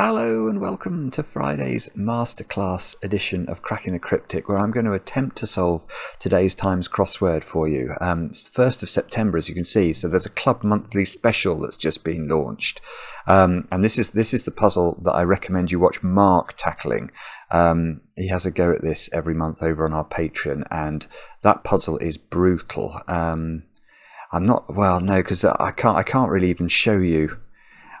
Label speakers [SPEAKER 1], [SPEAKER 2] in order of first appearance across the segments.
[SPEAKER 1] Hello and welcome to Friday's Masterclass edition of Cracking the Cryptic, where I'm going to attempt to solve today's Times crossword for you. It's the 1st of September, as you can see, so there's a Club Monthly special that's just been launched. And this is the puzzle that I recommend you watch Mark tackling. He has a go at this every month over on our Patreon, and that puzzle is brutal. I'm not, well, no, because I can't really even show you.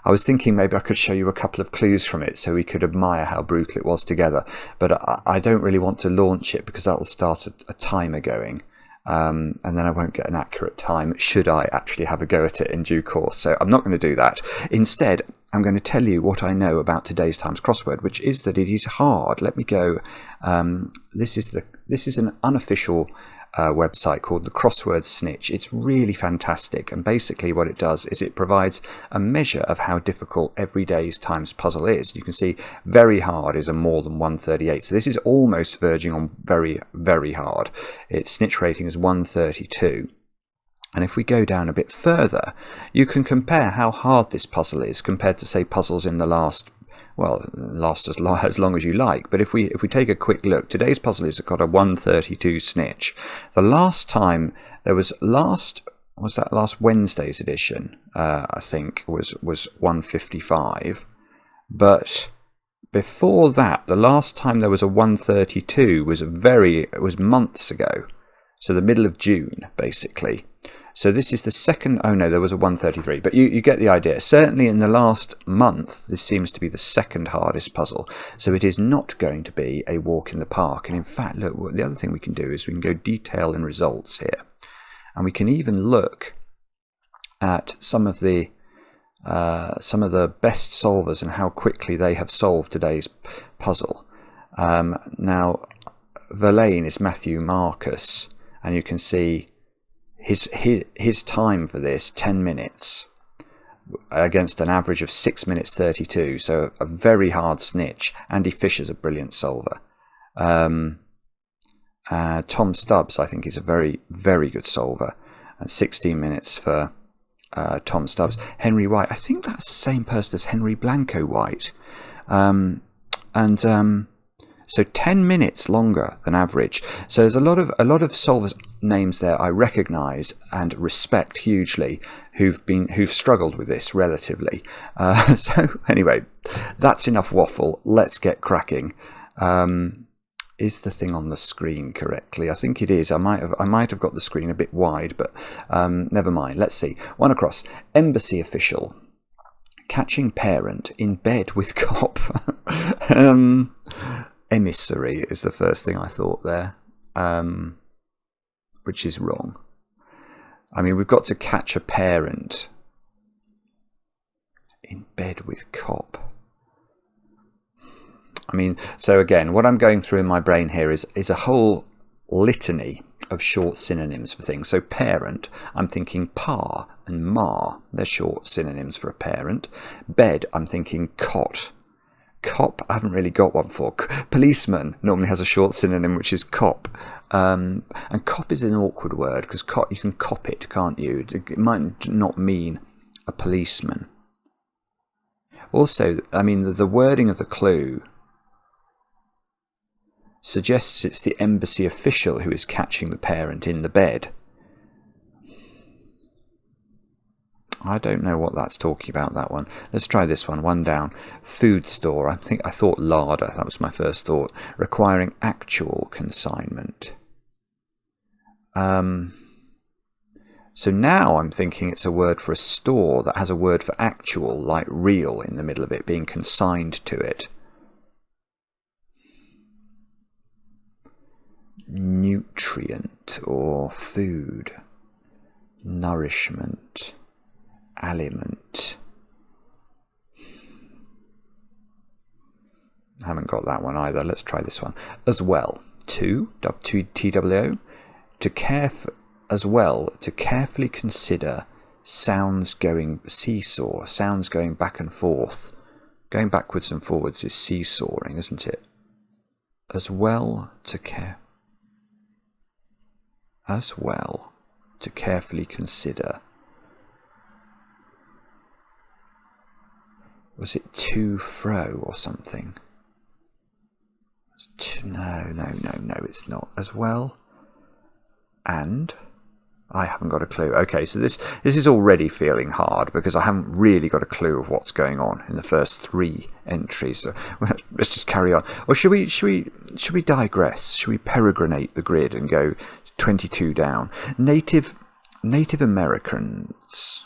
[SPEAKER 1] I was thinking maybe I could show you a couple of clues from it so we could admire how brutal it was together. But I don't really want to launch it because that will start a timer going. And then I won't get an accurate time should I actually have a go at it in due course. So I'm not going to do that. Instead, I'm going to tell you what I know about today's Times crossword, which is that it is hard. Let me go. This is an unofficial website called the Crossword SNITCH. It's really fantastic, and basically what it does is it provides a measure of how difficult every day's Times puzzle is. You can see very hard is a more than 138, so this is almost verging on very, very hard. Its SNITCH rating is 132. And if we go down a bit further, you can compare how hard this puzzle is compared to, say, puzzles in the last as long as you like. But if we take a quick look, today's puzzle has got a 132 SNITCH. The last time there was last Wednesday's edition, I think was 155. But before that, the last time there was a 132 was months ago. So the middle of June, basically. So this is the second. Oh no, there was a 133, but you get the idea. Certainly in the last month, this seems to be the second hardest puzzle. So it is not going to be a walk in the park. And in fact, look, the other thing we can do is we can go detail and results here, and we can even look at some of the best solvers and how quickly they have solved today's puzzle. Now, Verlaine is Matthew Marcus, and you can see his time for this, 10 minutes, against an average of 6 minutes 32, so a very hard SNITCH. Andy Fisher's a brilliant solver. Tom Stubbs, I think, is a very, very good solver, and 16 minutes for Tom Stubbs. Henry White, I think that's the same person as Henry Blanco White. So 10 minutes longer than average. So there's a lot of solvers' names there I recognise and respect hugely who've struggled with this relatively. So anyway, that's enough waffle. Let's get cracking. Is the thing on the screen correctly? I think it is. I might have got the screen a bit wide, but never mind. Let's see. One across. Embassy official. Catching parent in bed with cop. Emissary is the first thing I thought there, which is wrong. I mean, we've got to catch a parent in bed with cop. I mean, so again, what I'm going through in my brain here is a whole litany of short synonyms for things. So parent, I'm thinking pa and ma. They're short synonyms for a parent. Bed, I'm thinking cot. Cop, I haven't really got one for. Policeman normally has a short synonym, which is cop. And cop is an awkward word because you can cop it, can't you? It might not mean a policeman. Also, I mean, the wording of the clue suggests it's the embassy official who is catching the parent in the bed. I don't know what that's talking about, that one. Let's try this one. One down. Food store. I thought larder. That was my first thought. Requiring actual consignment. So now I'm thinking it's a word for a store that has a word for actual, like real, in the middle of it, being consigned to it. Nutrient or food. Nourishment. Aliment. I haven't got that one either. Let's try this one. As well. TWO. To care for, as well, to carefully consider sounds going seesaw. Sounds going back and forth. Going backwards and forwards is seesawing, isn't it? As well to care. As well to carefully consider. Was it to, fro or something? No, it's not. As well. And I haven't got a clue. Okay, so this is already feeling hard because I haven't really got a clue of what's going on in the first 3 entries. So let's just carry on. Or should we digress? Should we peregrinate the grid and go 22 down? Native Americans,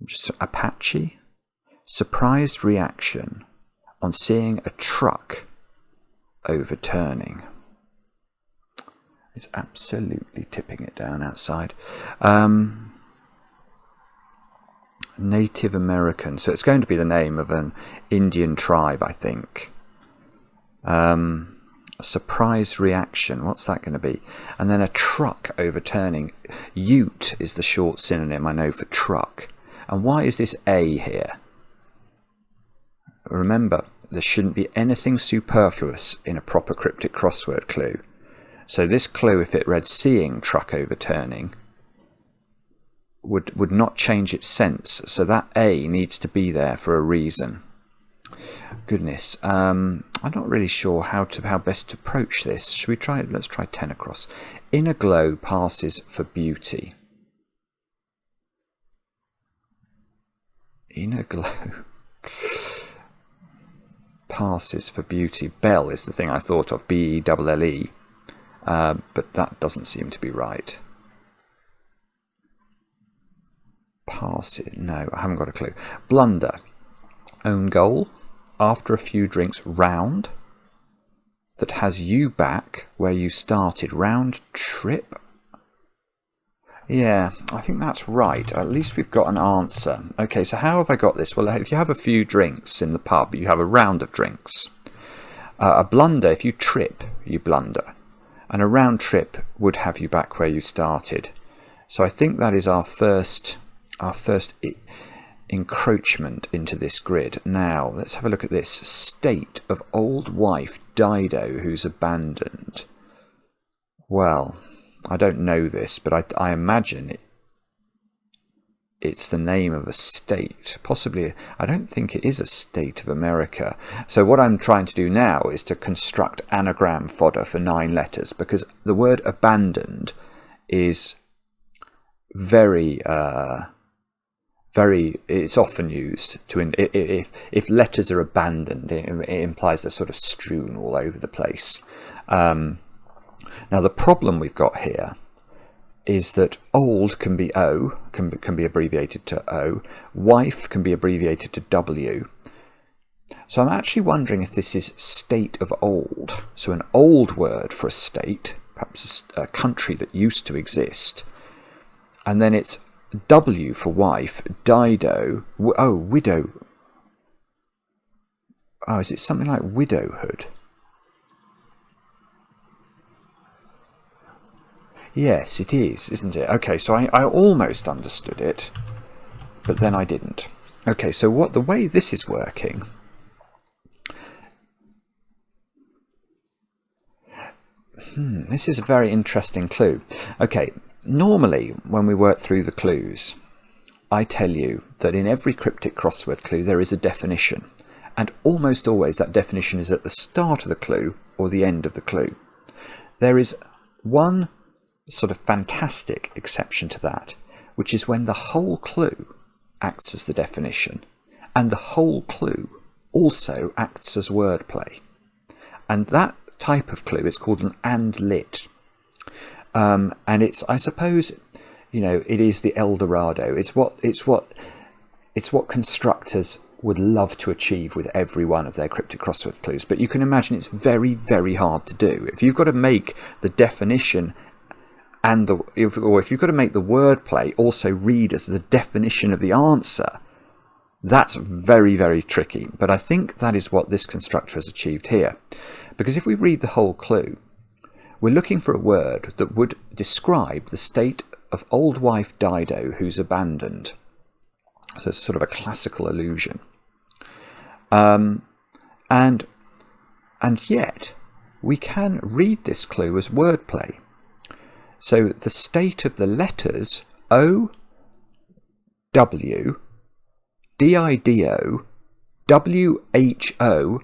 [SPEAKER 1] just Apache, surprised reaction on seeing a truck overturning. It's absolutely tipping it down outside. Native American. So it's going to be the name of an Indian tribe, I think. A surprise reaction. What's that going to be? And then a truck overturning. Ute is the short synonym, I know, for truck. And why is this A here? Remember, there shouldn't be anything superfluous in a proper cryptic crossword clue. So this clue, if it read seeing truck overturning, would not change its sense. So that A needs to be there for a reason. Goodness, I'm not really sure how best to approach this. Should we try it? Let's try 10 across. Inner glow passes for beauty. Inner glow passes for beauty. Bell is the thing I thought of. B-E-L-L-E. But that doesn't seem to be right. Pass it. No, I haven't got a clue. Blunder. Own goal. After a few drinks, round. That has you back where you started. Round trip. Yeah, I think that's right. At least we've got an answer. Okay, so how have I got this? Well, if you have a few drinks in the pub, you have a round of drinks. A blunder, if you trip, you blunder. And a round trip would have you back where you started. So I think that is our first encroachment into this grid. Now, let's have a look at this. State of old wife Dido who's abandoned. Well, I don't know this, but I imagine it's the name of a state. Possibly, I don't think it is a state of America. So what I'm trying to do now is to construct anagram fodder for 9 letters, because the word abandoned is very, it's often used to, if letters are abandoned, it implies they're sort of strewn all over the place. Now the problem we've got here is that old can be O, can be abbreviated to O, wife can be abbreviated to W. So I'm actually wondering if this is state of old. So an old word for a state, perhaps a country that used to exist, and then it's W for wife, Dido, widow. Oh, is it something like widowhood? Yes, it is, isn't it? Okay, so I almost understood it, but then I didn't. Okay, so the way this is working, this is a very interesting clue. Okay, normally when we work through the clues, I tell you that in every cryptic crossword clue there is a definition, and almost always that definition is at the start of the clue or the end of the clue. There is one sort of fantastic exception to that, which is when the whole clue acts as the definition, and the whole clue also acts as wordplay. And that type of clue is called an and lit. And it's, I suppose, it is the El Dorado. It's what constructors would love to achieve with every one of their cryptic crossword clues. But you can imagine it's very, very hard to do. If you've got to make the definition if you've got to make the wordplay also read as the definition of the answer, that's very, very tricky. But I think that is what this constructor has achieved here. Because if we read the whole clue, we're looking for a word that would describe the state of old wife Dido who's abandoned. So it's sort of a classical allusion. And yet we can read this clue as wordplay. So the state of the letters O, W, D-I-D-O, WHO,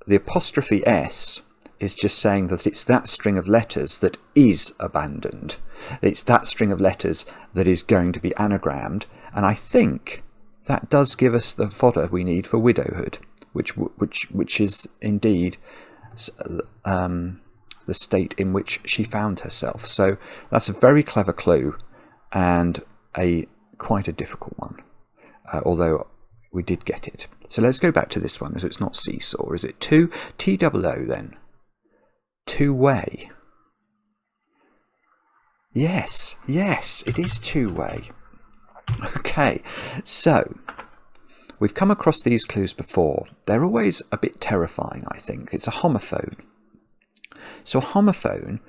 [SPEAKER 1] the apostrophe S, is just saying that it's that string of letters that is abandoned. It's that string of letters that is going to be anagrammed, and I think that does give us the fodder we need for widowhood, which is indeed the state in which she found herself. So that's a very clever clue, and quite a difficult one, although we did get it. So let's go back to this one. So it's not seesaw, is it? T-double-O then. Two-way. Yes, it is two-way. Okay, so we've come across these clues before. They're always a bit terrifying, I think. It's a homophone. So a homophone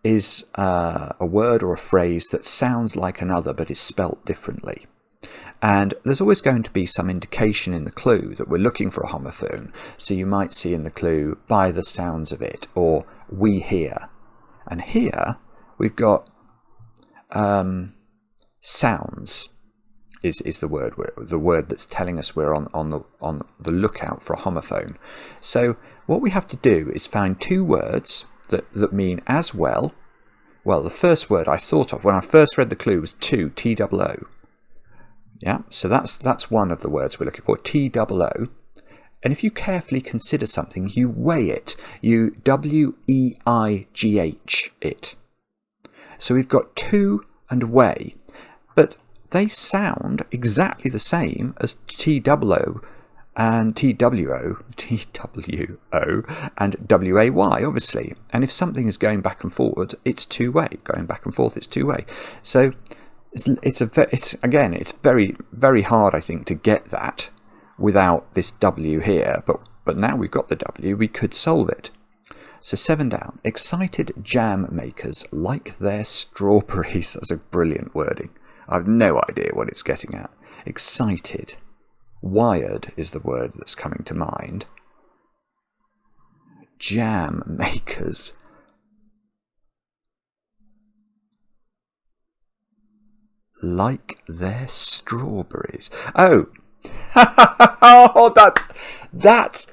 [SPEAKER 1] is a word or a phrase that sounds like another but is spelt differently. And there's always going to be some indication in the clue that we're looking for a homophone. So you might see in the clue, by the sounds of it, or we hear. And here we've got sounds is the word that's telling us we're on the lookout for a homophone. So what we have to do is find two words that mean as well. Well, the first word I thought of when I first read the clue was T-double-O. Yeah, so that's one of the words we're looking for, T-double-O. And if you carefully consider something, you weigh it. You W-E-I-G-H it. So we've got to and weigh, but they sound exactly the same as T-double-O and T-W-O and W-A-Y, obviously. And if something is going back and forward, it's two-way. Going back and forth, it's two-way. So it's very, very hard, I think, to get that without this W here. But now we've got the W, we could solve it. So 7 down. Excited jam makers like their strawberries. That's a brilliant wording. I've no idea what it's getting at. Excited. Wired is the word that's coming to mind. Jam makers. Like their strawberries. Oh, oh, that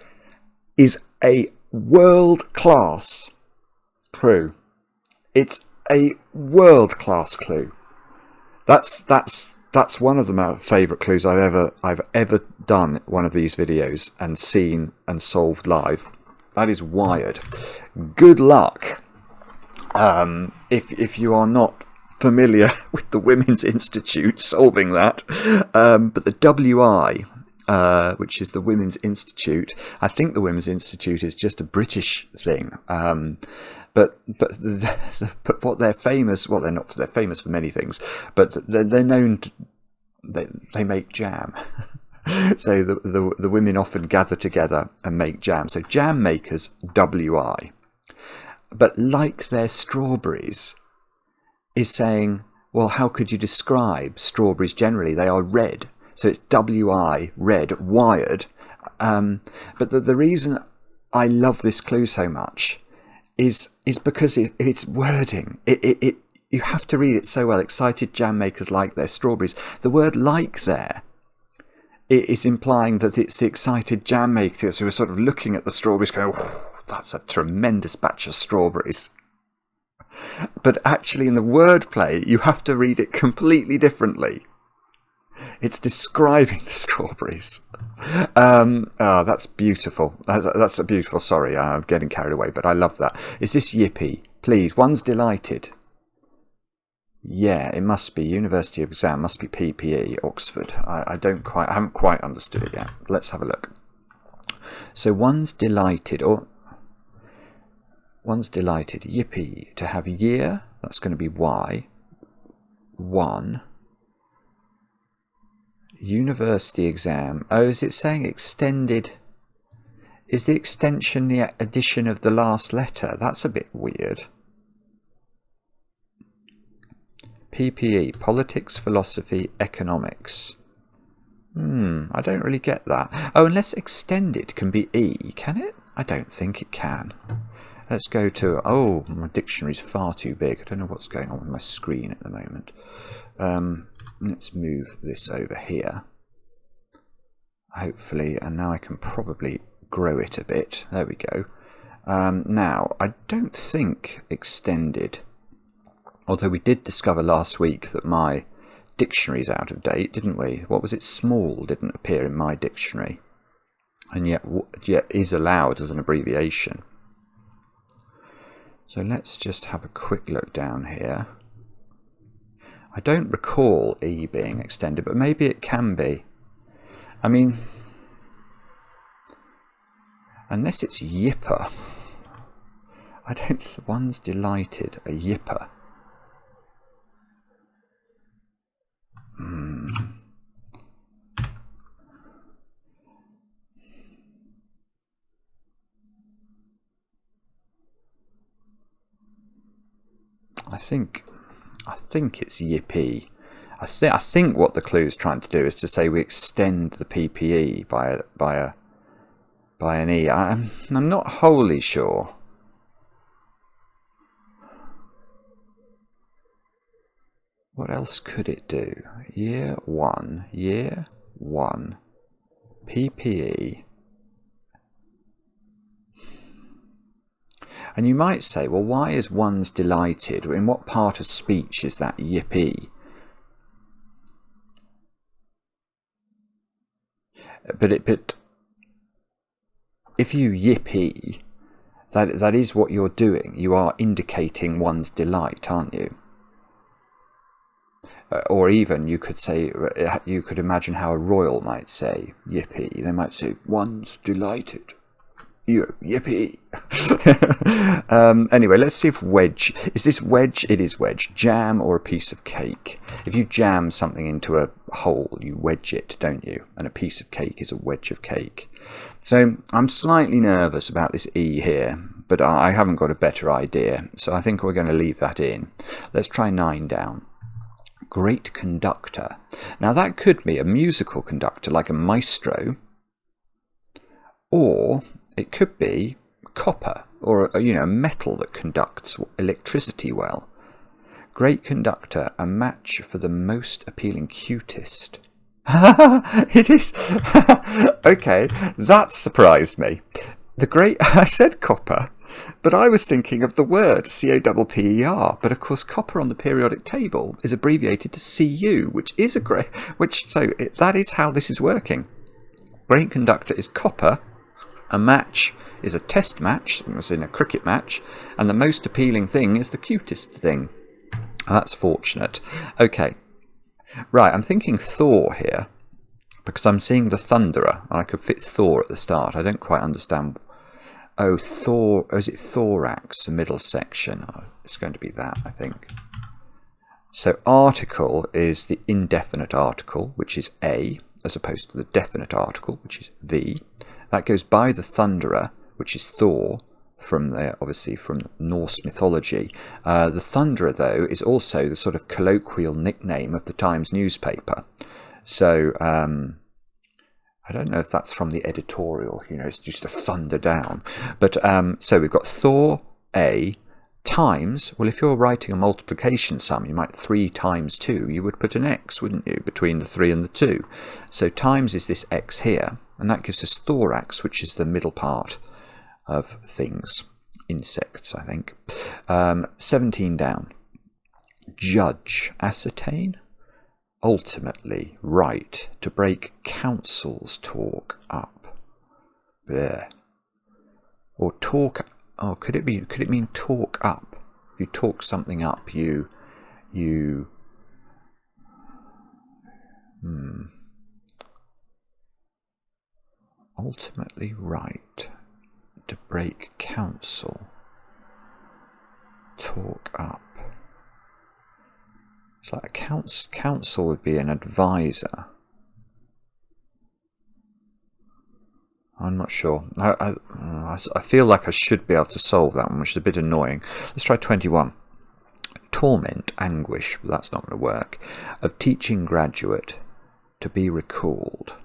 [SPEAKER 1] is a world-class clue. It's a world-class clue. That's one of my favourite clues I've ever done one of these videos and seen and solved live. That is wired. Good luck. If you are not familiar with the Women's Institute solving that, but the WI, which is the Women's Institute, I think the Women's Institute is just a British thing. But what they're famous, well, they're famous for many things, but they're known to, they make jam. So the women often gather together and make jam. So jam makers, WI. But like their strawberries is saying, well, how could you describe strawberries generally? They are red. So it's WI, red, wired. But the reason I love this clue so much is because it's wording. You have to read it so well. Excited jam makers like their strawberries. The word like there is implying that it's the excited jam makers who are sort of looking at the strawberries going, oh, that's a tremendous batch of strawberries. But actually in the wordplay, you have to read it completely differently. It's describing the strawberries. Oh, that's beautiful. That's a beautiful. Sorry, I'm getting carried away, but I love that. Is this yippee? Please, one's delighted. Yeah, it must be University of Exam. Must be PPE, Oxford. I haven't quite understood it yet. Let's have a look. So one's delighted, yippee, to have year. That's going to be Y. 1. University exam. Oh, is it saying extended? Is the extension the addition of the last letter? That's a bit weird. PPE, politics, philosophy, economics. I don't really get that. Oh, unless extended can be E, can it? I don't think it can. Let's go to, oh, my dictionary's far too big. I don't know what's going on with my screen at the moment. Let's move this over here. hopefully, and now I can probably grow it a bit. There we go. Now, I don't think extended, although we did discover last week that my dictionary's out of date, didn't we? What was it? Small didn't appear in my dictionary, and yet is allowed as an abbreviation. So let's just have a quick look down here. I don't recall E being extended, but maybe it can be. I mean, unless it's yipper. I don't. One's delighted. A yipper. I think it's yippee. I think what the clue is trying to do is to say we extend the PPE by an E. I'm not wholly sure. What else could it do? Year one, PPE. And you might say, well, why is one's delighted? In what part of speech is that yippee? But if you yippee, that is what you're doing. You are indicating one's delight, aren't you? Or even you could say, you could imagine how a royal might say yippee. They might say, one's delighted. Yippee. Anyway, let's see if wedge. Is this wedge? It is wedge. Jam or a piece of cake. If you jam something into a hole, you wedge it, don't you? And a piece of cake is a wedge of cake. So I'm slightly nervous about this E here, but I haven't got a better idea. So I think we're going to leave that in. Let's try 9 down. Great conductor. Now that could be a musical conductor like a maestro, or it could be copper, or a metal that conducts electricity well. Great conductor, a match for the most appealing cutest. It is. Okay, that surprised me. I said copper, but I was thinking of the word COPPER. But of course, copper on the periodic table is abbreviated to Cu, which is that is how this is working. Great conductor is copper. A match is a test match, as in a cricket match, and the most appealing thing is the cutest thing. That's fortunate. Okay, right, I'm thinking Thor here, because I'm seeing the Thunderer, and I could fit Thor at the start. I don't quite understand. Oh, Thor, is it thorax, the middle section? Oh, it's going to be that, I think. So article is the indefinite article, which is a, as opposed to the definite article, which is the. That goes by the Thunderer, which is Thor, obviously from Norse mythology. The Thunderer, though, is also the sort of colloquial nickname of the Times newspaper. So I don't know if that's from the editorial, it's just a thunder down. But so we've got Thor, a, times. Well, if you're writing a multiplication sum, you might 3 times 2, you would put an x, wouldn't you, between the 3 and the 2. So times is this x here. And that gives us thorax, which is the middle part of things. Insects, I think. 17 down. Judge. Ascertain. Ultimately. Right. To break counsel's talk up. There. Or talk. Oh, could it mean talk up? If you talk something up, you. Ultimately right to break counsel, talk up. It's like a counsel would be an advisor. I'm not sure. I feel like I should be able to solve that one, which is a bit annoying. Let's try 21. Torment, anguish, but that's not going to work. Of teaching graduate, to be recalled.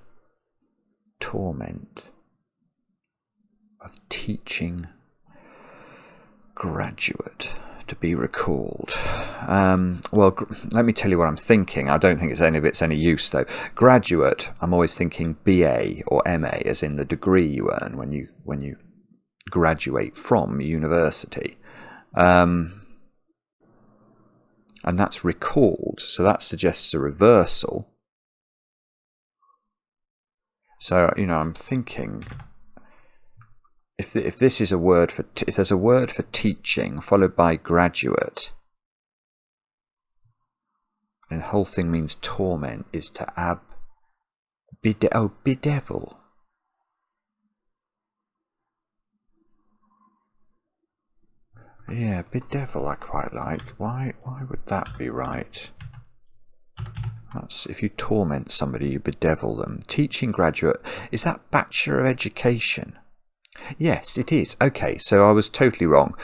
[SPEAKER 1] Torment of teaching graduate, To be recalled. Well, let me tell you what I'm thinking. I don't think it's any use though. Graduate, I'm always thinking BA or MA, as in the degree you earn when you graduate from university. And that's recalled, so that suggests a reversal. So, you know, I'm thinking, if this is a word for, if there's a word for teaching followed by graduate, and the whole thing means torment, is to bedevil. Yeah, bedevil I quite like. Why would that be right? That's, if you torment somebody, you bedevil them. Teaching graduate, is that Bachelor of Education? Yes, it is. Okay, so I was totally wrong.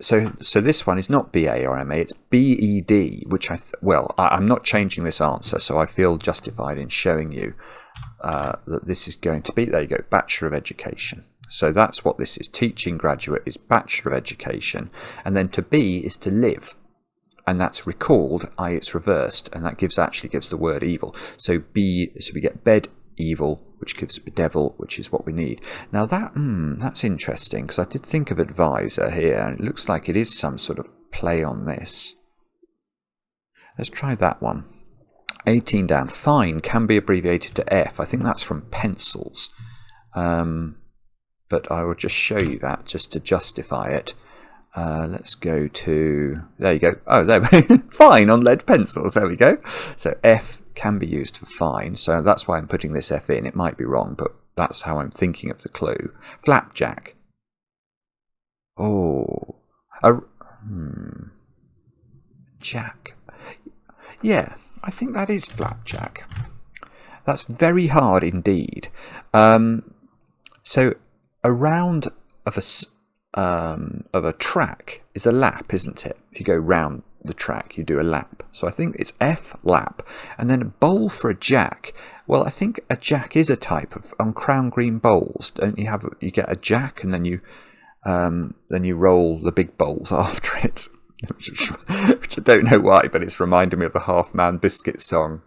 [SPEAKER 1] So this one is not BA or MA, it's BED, which I'm not changing this answer, so I feel justified in showing you that this is going to be, there you go, Bachelor of Education. So that's what this is. Teaching graduate is Bachelor of Education, and then to be is to live, and that's recalled, i.e. it's reversed, and that actually gives the word evil. So we get bed evil, which gives bedevil, which is what we need. Now that's interesting, because I did think of advisor here, and it looks like it is some sort of play on this. Let's try that one. 18 down. Fine can be abbreviated to F. I think that's from pencils. But I will just show you that just to justify it. Let's go to, there you go. Oh, there, fine on lead pencils. There we go. So F can be used for fine. So that's why I'm putting this F in. It might be wrong, but that's how I'm thinking of the clue. Flapjack. Oh, Jack. Yeah, I think that is flapjack. That's very hard indeed. So a round of a track is a lap, isn't it? If you go round the track, you do a lap. So I think it's F, lap, and then a bowl for a jack. Well, I think a jack is a type of, on Crown Green bowls, don't you have? You get a jack, and then you roll the big bowls after it. Which I don't know why, but it's reminding me of the Half Man Biscuit song,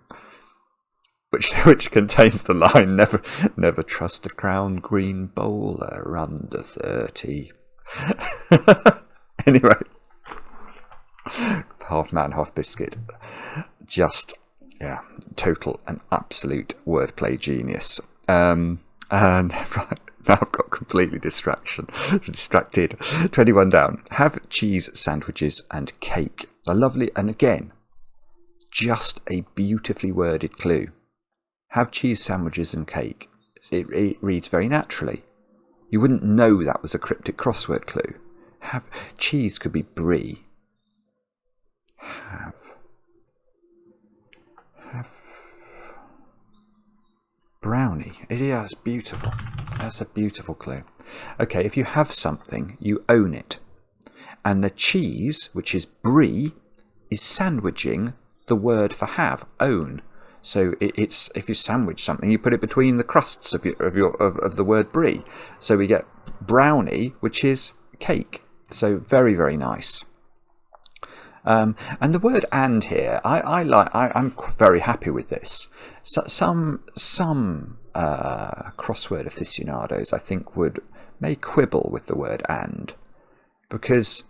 [SPEAKER 1] which contains the line, never trust a Crown Green bowler under 30. Anyway, Half Man, Half Biscuit. Just, yeah, total and absolute wordplay genius. And right, now I've got completely distracted. 21 down. Have cheese sandwiches and cake. A lovely, and again, just a beautifully worded clue. Have cheese sandwiches and cake. It reads very naturally. You wouldn't know that was a cryptic crossword clue. Have cheese could be brie. Have brownie. Yeah, it's beautiful. That's a beautiful clue. Okay, if you have something, you own it. And the cheese, which is brie, is sandwiching the word for have, own. So it's, if you sandwich something, you put it between the crusts of the word brie. So we get brownie, which is cake. So very, very nice. And the word "and" here, I'm very happy with this. So, some crossword aficionados, I think, may quibble with the word "and", because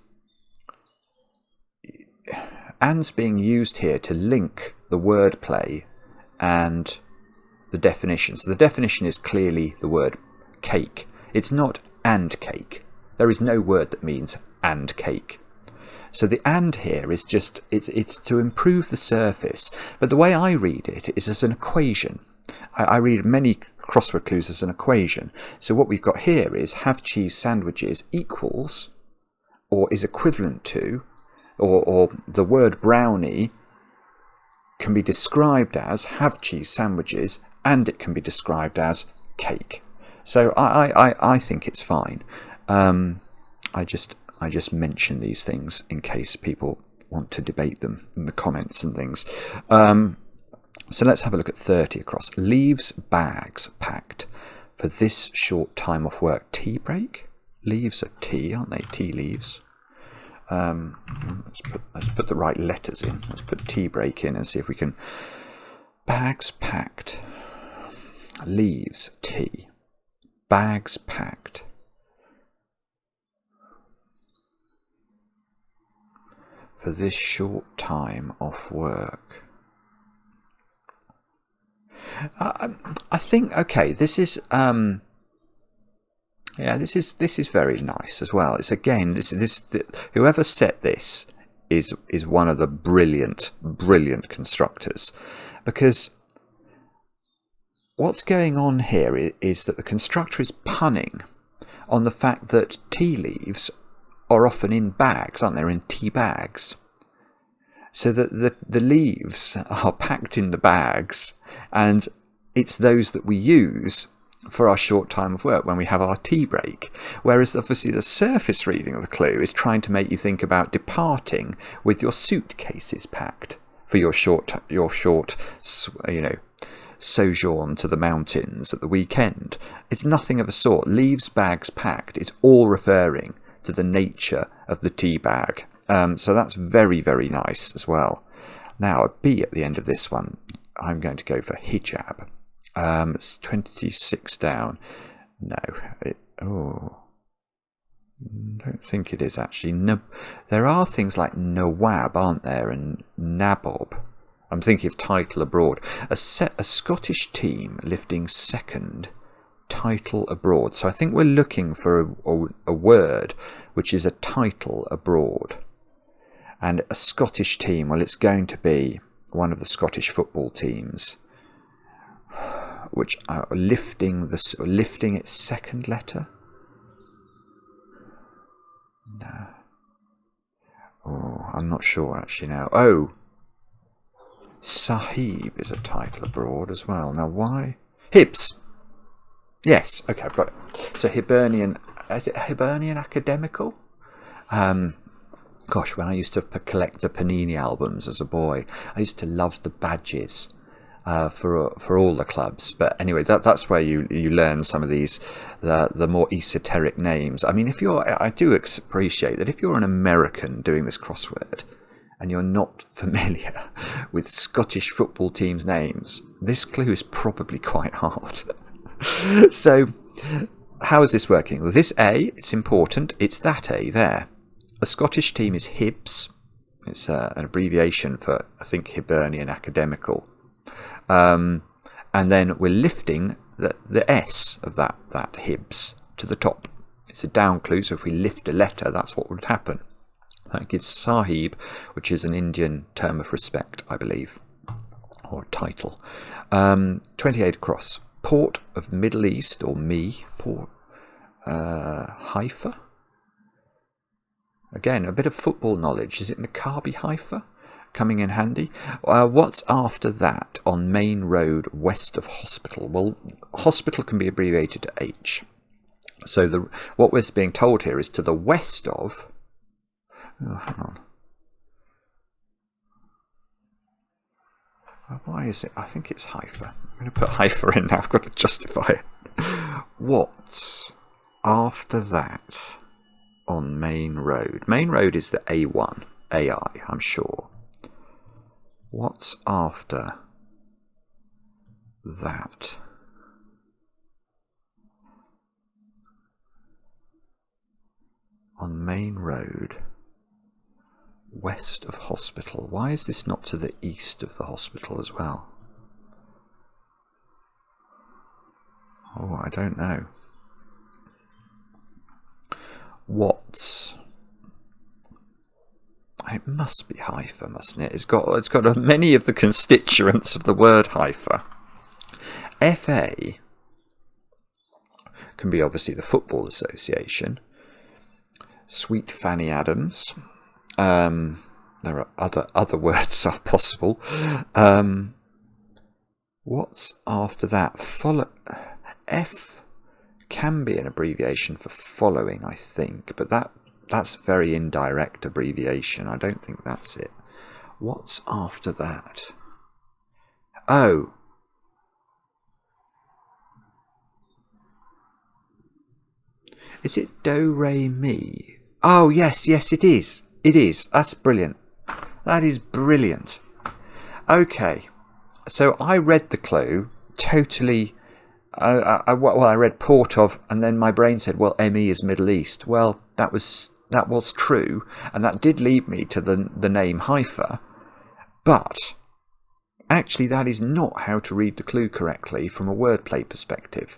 [SPEAKER 1] "and's" being used here to link the wordplay and the definition. So the definition is clearly the word cake. It's not "and cake." There is no word that means "and cake." So the "and" here is just, it's to improve the surface. But the way I read it is as an equation. I read many crossword clues as an equation. So what we've got here is have cheese sandwiches equals, or is equivalent to, or the word brownie can be described as have cheese sandwiches, and it can be described as cake. So I think it's fine. I just mention these things in case people want to debate them in the comments and things. So let's have a look at 30 across. Leaves bags packed for this short time off work. Tea break? Leaves are tea, aren't they? Tea leaves. Let's put the right letters in. Let's put tea break in and see if we can. Bags packed. Leaves tea. Bags packed. For this short time off work. I think, okay, this is yeah, this is very nice as well. It's again, whoever set this is one of the brilliant constructors, because what's going on here is that the constructor is punning on the fact that tea leaves are often in bags, aren't they? In tea bags. So that the leaves are packed in the bags, and it's those that we use for our short time of work when we have our tea break. Whereas obviously the surface reading of the clue is trying to make you think about departing with your suitcases packed for your short sojourn to the mountains at the weekend. It's nothing of a sort. Leaves, bags packed. It's all referring to the nature of the tea bag. So that's very, very nice as well. Now, a B at the end of this one, I'm going to go for hijab. It's 26 down. No. I don't think it is actually. No, there are things like Nawab, aren't there? And Nabob. I'm thinking of title abroad. A Scottish team lifting second, title abroad. So I think we're looking for a word which is a title abroad. And a Scottish team, well, it's going to be one of the Scottish football teams, which are lifting its second letter. No. Oh, I'm not sure actually now. Oh, Sahib is a title abroad as well. Now, why? Hibs. Yes. Okay, I've got it. So Hibernian. Is it Hibernian Academical? Gosh, when I used to collect the Panini albums as a boy, I used to love the badges for all the clubs. But anyway, that's where you learn some of these the more esoteric names. I mean, I do appreciate that if you're an American doing this crossword and you're not familiar with Scottish football teams' names, this clue is probably quite hard. So, how is this working? Well, this A, it's important. It's that A there. The Scottish team is Hibs. It's an abbreviation for, I think, Hibernian Academical. And then we're lifting the S of that Hibs to the top. It's a down clue, so if we lift a letter, that's what would happen. That gives Sahib, which is an Indian term of respect, I believe, or title. 28 across. Port of Middle East, or Port Haifa. Again, a bit of football knowledge. Is it Maccabi Haifa? Coming in handy. What's after that on Main Road west of Hospital? Well, hospital can be abbreviated to H. So what we're being told here is to the west of... Oh, hang on. Why is it? I think it's Haifa. I'm going to put Haifa in now. I've got to justify it. What's after that on Main Road? Main Road is the A1. AI, I'm sure. What's after that? On Main Road, west of Hospital. Why is this not to the east of the hospital as well? Oh, I don't know. What's... It must be Haifa, mustn't it? It's got many of the constituents of the word Haifa. FA can be obviously the Football Association. Sweet Fanny Adams. There are other words are possible. What's after that? F can be an abbreviation for following, I think, but that's a very indirect abbreviation. I don't think that's it. What's after that? Oh. Is it do, re, mi? Oh, yes, it is. It is. That's brilliant. That is brilliant. Okay, so I read the clue totally. I read port of, and then my brain said, well, ME is Middle East. Well, that was true, and that did lead me to the name Haifa. But actually, that is not how to read the clue correctly from a wordplay perspective,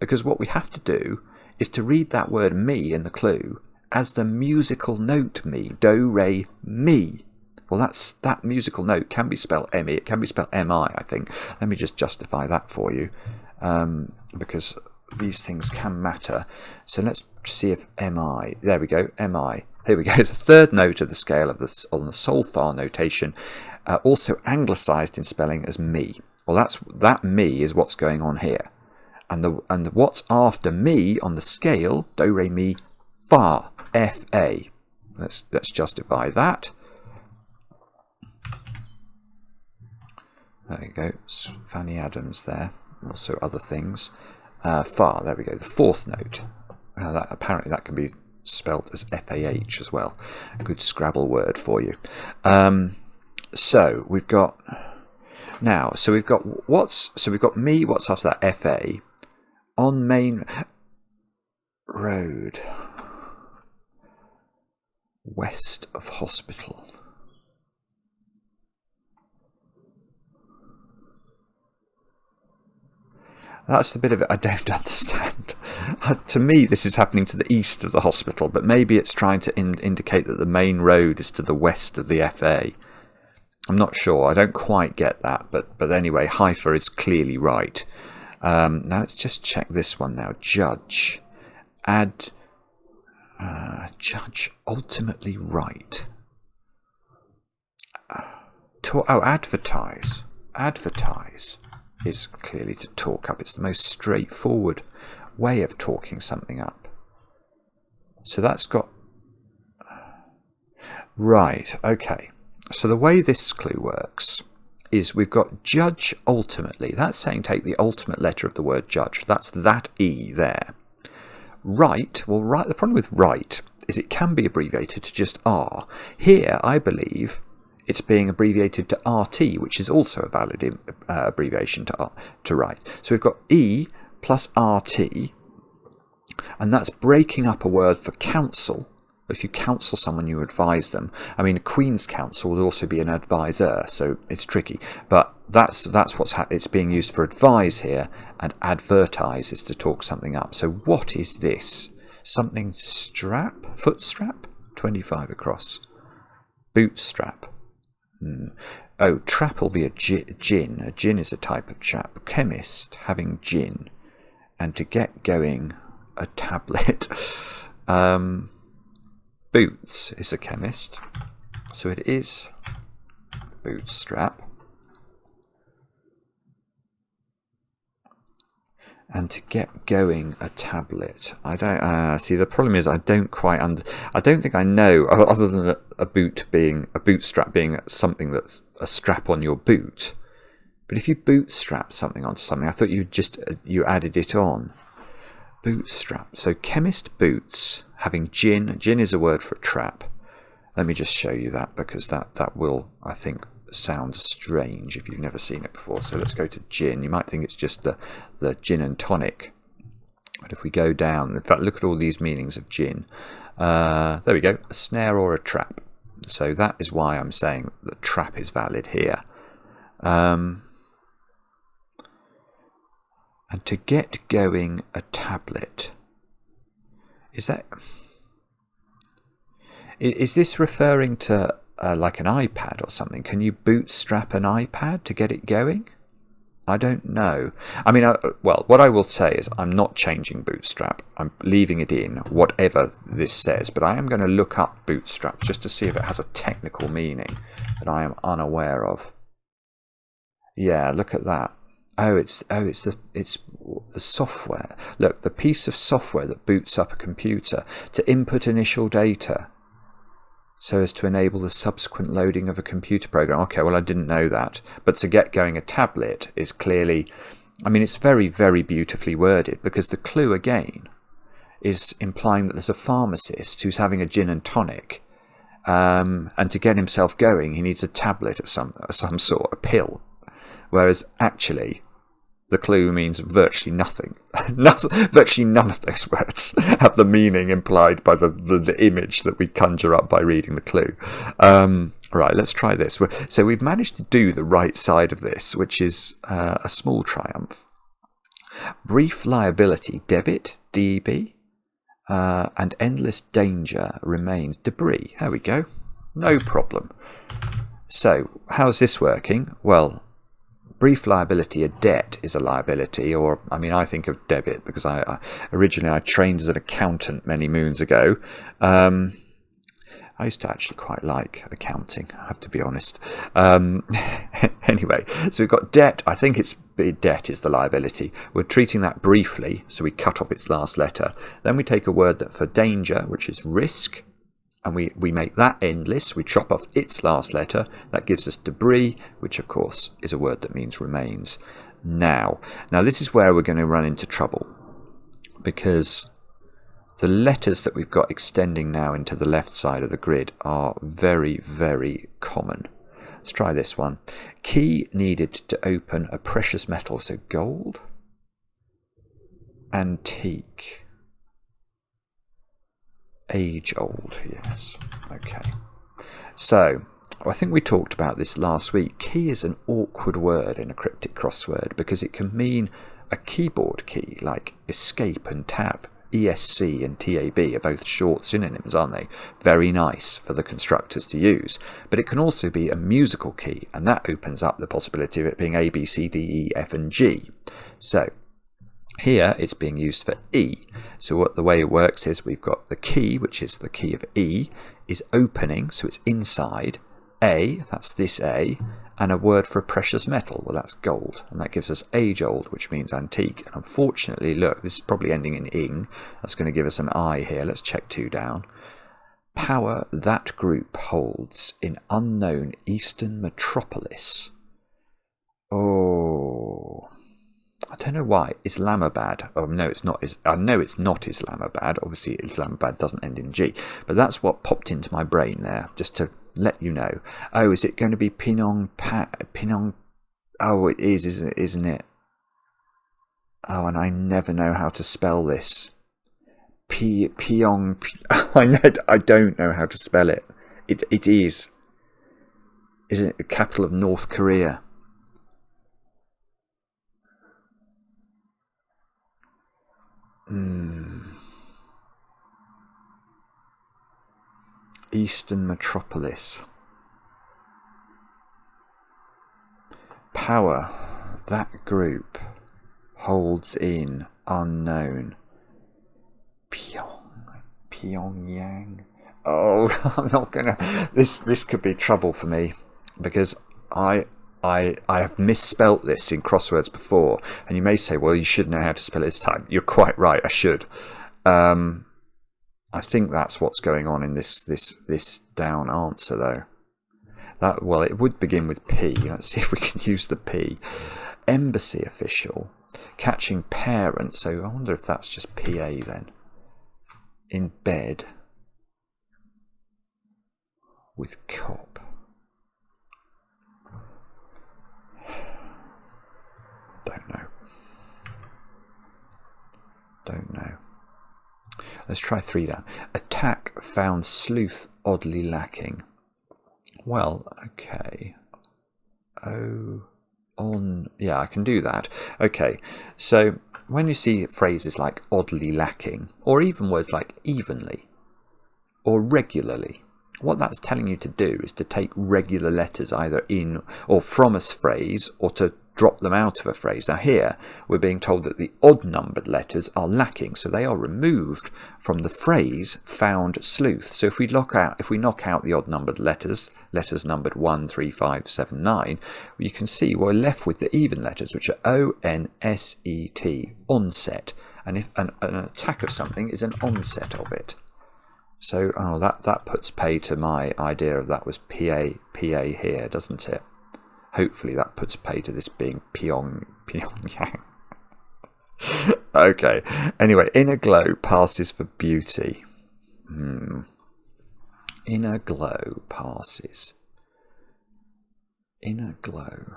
[SPEAKER 1] because what we have to do is to read that word me in the clue as the musical note me, do, re, mi. Well, that musical note can be spelled M-E, it can be spelled M-I, I think. Let me just justify that for you, because these things can matter. So let's see if M-I, there we go, M-I. Here we go, the third note of the scale of on the solfa notation, also anglicised in spelling as me. Well, that me is what's going on here. And what's after me on the scale, do, re, mi, fa, F-A. Let's justify that. There you go, Fanny Adams there, also other things. Fa, there we go, the fourth note. Apparently that can be spelt as F-A-H as well. A good Scrabble word for you. So we've got now. So we've got me. What's after that? F-A. On main road, west of hospital. That's the bit of it I don't understand. To me, this is happening to the east of the hospital, but maybe it's trying to indicate that the main road is to the west of the FA. I'm not sure. I don't quite get that, but anyway, Haifa is clearly right. Now let's just check this one now. Judge. Judge ultimately right. Advertise. Advertise is clearly to talk up. It's the most straightforward way of talking something up. So that's got... Right, okay. So the way this clue works is we've got judge ultimately. That's saying take the ultimate letter of the word judge. That's that E there. Right, well, right. The problem with right is it can be abbreviated to just R. Here, I believe it's being abbreviated to RT, which is also a valid abbreviation to right. So we've got E plus RT, and that's breaking up a word for counsel. If you counsel someone, you advise them. I mean, a Queen's Counsel would also be an advisor, so it's tricky. But that's what's it's being used for advise here, and advertise is to talk something up. So what is this? Something strap? Foot strap? 25 across. Bootstrap. Oh, trap will be a gin. A gin is a type of chap. Chemist having gin. And to get going, a tablet. Boots is a chemist. So it is bootstrap. And to get going, a tablet. I don't see. The problem is I don't quite I don't think I know, other than a bootstrap being something that's a strap on your boot. But if you bootstrap something onto something, I thought you added it on. Bootstrap. So chemist boots having gin. Gin is a word for a trap. Let me just show you that, because that will, I think, sound strange if you've never seen it before. So let's go to gin. You might think it's just the gin and tonic, but if we go down, in fact, look at all these meanings of gin. There we go, a snare or a trap. So that is why I'm saying that trap is valid here. And to get going, a tablet. Is this referring to like an iPad or something? Can you bootstrap an iPad to get it going? I don't know. I mean, well, what I will say is I'm not changing bootstrap. I'm leaving it in, whatever this says. But I am going to look up bootstrap just to see if it has a technical meaning that I am unaware of. Yeah, look at that. Oh, it's the software. Look, the piece of software that boots up a computer to input initial data so as to enable the subsequent loading of a computer program. Okay, well, I didn't know that. But to get going a tablet is clearly, I mean, it's very, very beautifully worded, because the clue, again, is implying that there's a pharmacist who's having a gin and tonic, And to get himself going, he needs a tablet of some sort, a pill. Whereas actually, the clue means virtually nothing. Virtually none of those words have the meaning implied by the image that we conjure up by reading the clue. Right, let's try this. So we've managed to do the right side of this, which is a small triumph. Brief liability, debit, DEB, and endless danger remains, debris. There we go. No problem. So, how's this working? Well, brief liability, a debt is a liability, or, I mean, I think of debit because originally I trained as an accountant many moons ago. I used to actually quite like accounting, I have to be honest. Anyway, so we've got debt. I think debt is the liability. We're treating that briefly, so we cut off its last letter. Then we take a word that for danger, which is risk, and we make that endless. We chop off its last letter. That gives us debris, which of course is a word that means remains. Now this is where we're going to run into trouble, because the letters that we've got extending now into the left side of the grid are very, very common. Let's try this one. Key needed to open a precious metal. So gold. Antique. Age old. Yes. Okay. So I think we talked about this last week. Key is an awkward word in a cryptic crossword because it can mean a keyboard key like escape and tab. ESC and TAB are both short synonyms, aren't they? Very nice for the constructors to use. But it can also be a musical key, and that opens up the possibility of it being A, B, C, D, E, F and G. So here it's being used for E. So the way it works is we've got the key, which is the key of E, is opening, so it's inside. A, that's this A, and a word for a precious metal, well that's gold, and that gives us age old, which means antique. And unfortunately, look, this is probably ending in ing, that's going to give us an I here. Let's check 2 down. Power that group holds in unknown eastern metropolis. Oh, I don't know why. Islamabad. Oh no, it's not. I know it's not Islamabad. Obviously Islamabad doesn't end in G, but that's what popped into my brain there, just to let you know. Oh, is it going to be Pinong? Oh, it is, isn't it? Oh, and I never know how to spell this. Pyong. I don't know how to spell it. It is. Isn't it the capital of North Korea? Eastern metropolis. Power that group holds in unknown. Pyongyang. Oh, I'm not gonna. This could be trouble for me because I have misspelt this in crosswords before, and you may say, well, you should know how to spell it this time. You're quite right. I should. I think that's what's going on in this down answer, though. Well, it would begin with P. Let's see if we can use the P. Embassy official. Catching parent. So I wonder if that's just PA then. In bed. With cop. Don't know. Let's try 3 down. Attack found sleuth oddly lacking. Well, okay. Yeah, I can do that. Okay, so when you see phrases like oddly lacking, or even words like evenly, or regularly, what that's telling you to do is to take regular letters either in or from a phrase, or to drop them out of a phrase. Now here we're being told that the odd numbered letters are lacking, so they are removed from the phrase found sleuth. So if we knock out the odd numbered letters numbered 1, 3, 5, 7, 9, you can see we're left with the even letters, which are O-N-S-E-T, onset. And if an attack of something is an onset of it. So that puts pay to my idea of that was PA here, doesn't it? Hopefully that puts pay to this being Pyongyang. Okay. Anyway, inner glow passes for beauty. Inner glow passes. Inner glow.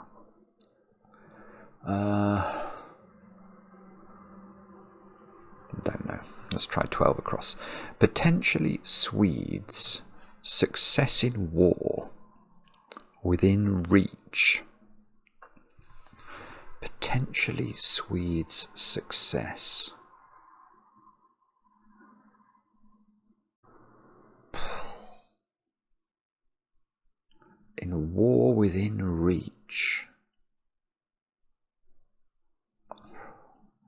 [SPEAKER 1] Don't know. Let's try 12 across. Potentially Swedes. Success in war. Within reach. Potentially Swedes' success. In war within reach. I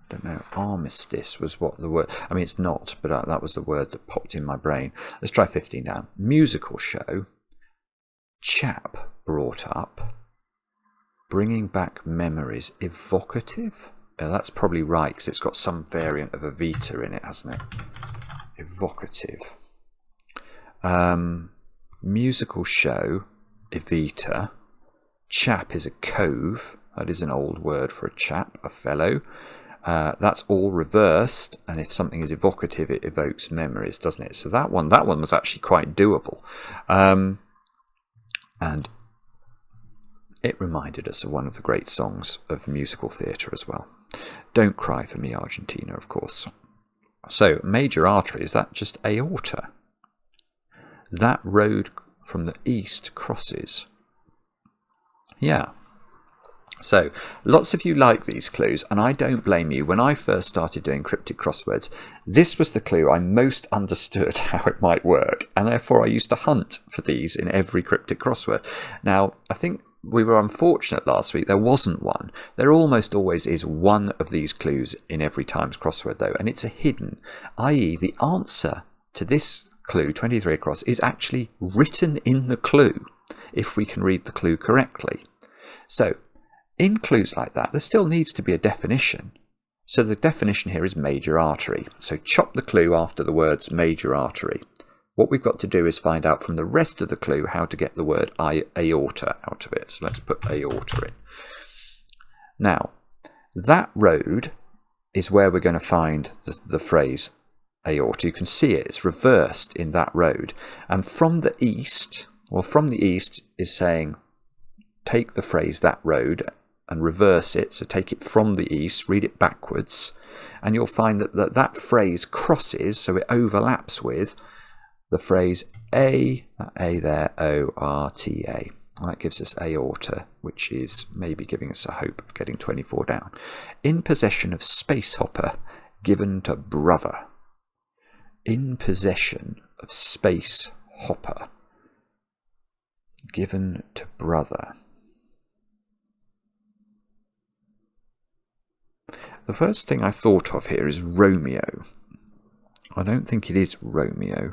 [SPEAKER 1] don't know. Armistice was what the word. I mean, it's not, but that was the word that popped in my brain. Let's try 15 down. Musical show. Chap brought up. Bringing back memories. Evocative? That's probably right, because it's got some variant of Evita in it, hasn't it? Evocative. Musical show. Evita. Chap is a cove. That is an old word for a chap, a fellow. That's all reversed, and if something is evocative, it evokes memories, doesn't it? So that one was actually quite doable. And it reminded us of one of the great songs of musical theatre as well. Don't Cry for Me, Argentina, of course. So, major artery, is that just aorta? That road from the east crosses. Yeah. So, lots of you like these clues, and I don't blame you. When I first started doing cryptic crosswords, this was the clue I most understood how it might work, and therefore I used to hunt for these in every cryptic crossword. Now, I think we were unfortunate last week, there wasn't one. There almost always is one of these clues in every Times crossword, though, and it's a hidden, i.e. the answer to this clue, 23 across, is actually written in the clue, if we can read the clue correctly. So, in clues like that, there still needs to be a definition. So the definition here is major artery. So chop the clue after the words major artery. What we've got to do is find out from the rest of the clue how to get the word aorta out of it. So let's put aorta in. Now, that road is where we're going to find the phrase aorta. You can see it, it's reversed in that road. And from the east, well, from the east is saying take the phrase that road and reverse it, so take it from the east, read it backwards, and you'll find that that phrase crosses, so it overlaps with the phrase A there, O-R-T-A. That gives us aorta, which is maybe giving us a hope of getting 24 down. In possession of space hopper, given to brother. In possession of space hopper, given to brother. The first thing I thought of here is Romeo. I don't think it is Romeo.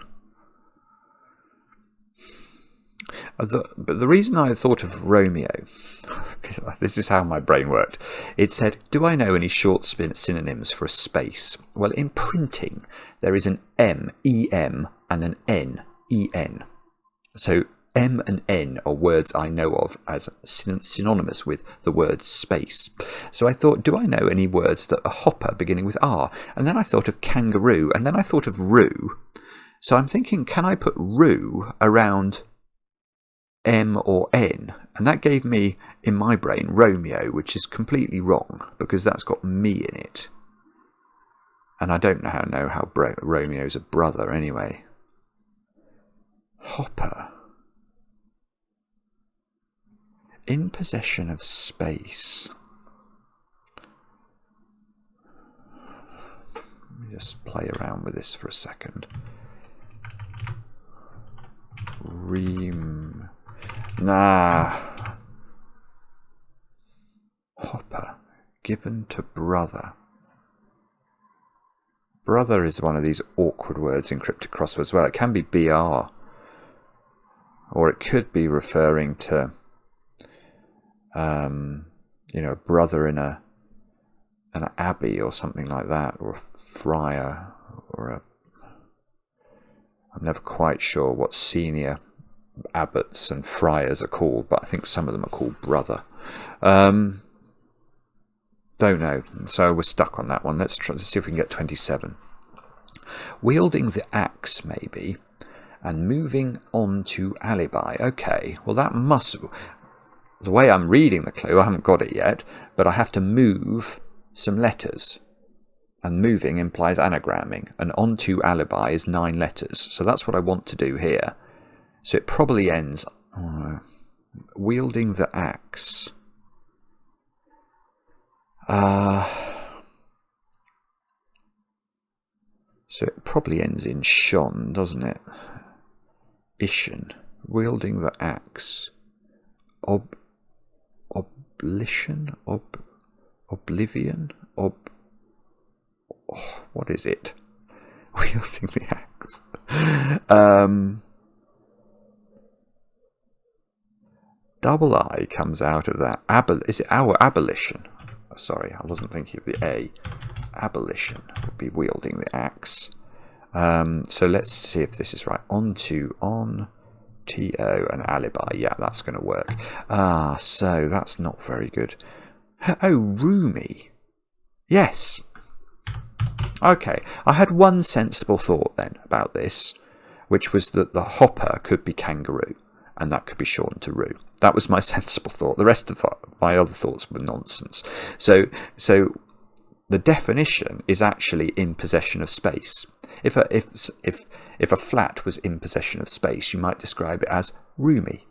[SPEAKER 1] But the reason I thought of Romeo, this is how my brain worked. It said, do I know any short synonyms for a space? Well, in printing, there is an M, E-M, and an N, E-N. So M and N are words I know of as synonymous with the word space. So I thought, do I know any words that are hopper beginning with R? And then I thought of kangaroo, and then I thought of roo. So I'm thinking, can I put roo around M or N? And that gave me, in my brain, Romeo, which is completely wrong, because that's got me in it. And I don't know how Romeo's a brother anyway. Hopper. In possession of space. Let me just play around with this for a second. Hopper. Given to brother. Brother is one of these awkward words in cryptic crosswords. Well, it can be BR. Or it could be referring to a brother in an abbey or something like that, or a friar, I'm never quite sure what senior abbots and friars are called, but I think some of them are called brother. Don't know, so we're stuck on that one. Let's see if we can get 27. Wielding the axe, maybe, and moving on to alibi. Okay, well that must... The way I'm reading the clue, I haven't got it yet, but I have to move some letters. And moving implies anagramming, and onto alibi is 9 letters. So that's what I want to do here. So it probably ends wielding the axe. So it probably ends in shon, doesn't it? Ishan, wielding the axe. Oblition? Oblivion? What is it? Wielding the axe. Double I comes out of that. Is it our abolition? Oh, sorry, I wasn't thinking of the A. Abolition would be wielding the axe. So let's see if this is right. On, TO, and alibi. Yeah, that's going to work. So that's not very good. Oh, roomy. Yes. Okay, I had one sensible thought then about this, which was that the hopper could be kangaroo, and that could be shortened to roo. That was my sensible thought. The rest of my other thoughts were nonsense. So the definition is actually in possession of space. If a flat was in possession of space, you might describe it as roomy.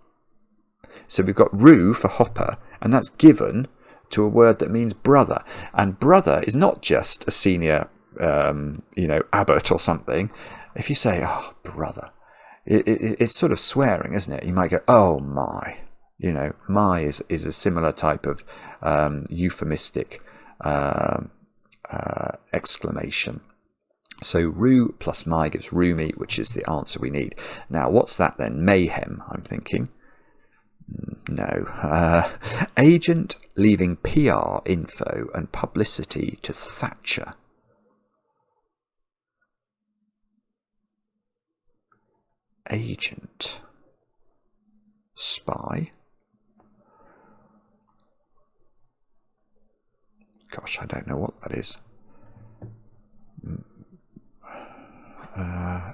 [SPEAKER 1] So we've got roo for hopper, and that's given to a word that means brother. And brother is not just a senior, abbot or something. If you say, oh, brother, it's sort of swearing, isn't it? You might go, oh, my. My is a similar type of euphemistic exclamation. So roo plus my gives roomy, which is the answer we need. Now, what's that then? Mayhem, I'm thinking. No. Agent leaving PR info and publicity to Thatcher. Agent. Spy. Gosh, I don't know what that is.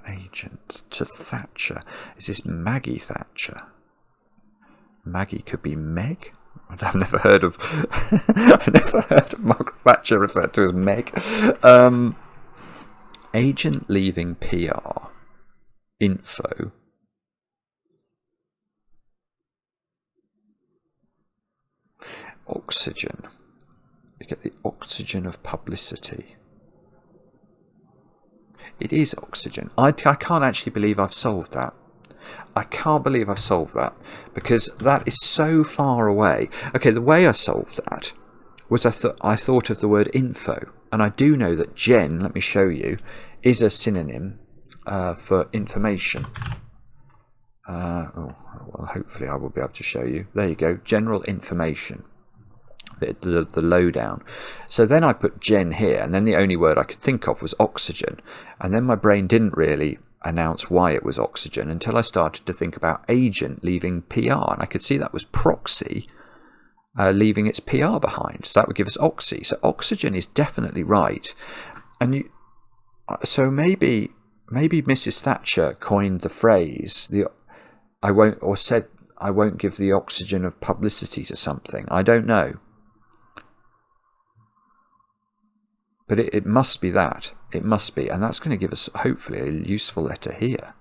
[SPEAKER 1] Agent to Thatcher. Is this Maggie Thatcher? Maggie could be Meg. I've never heard of Margaret Thatcher referred to as Meg. Agent leaving PR info. Oxygen. You get the oxygen of publicity. It is oxygen. I can't actually believe I've solved that. I can't believe I've solved that, because that is so far away. Okay, the way I solved that was I thought of the word info, and I do know that gen, let me show you, is a synonym for information. Well, hopefully I will be able to show you. There you go, general information. The lowdown. So then I put gen here, and then the only word I could think of was oxygen, and then my brain didn't really announce why it was oxygen until I started to think about agent leaving PR, and I could see that was proxy leaving its PR behind, so that would give us oxy. So oxygen is definitely right. And so maybe Mrs. Thatcher coined the phrase I won't give the oxygen of publicity to something. I don't know. But it must be that. It must be. And that's going to give us, hopefully, a useful letter here.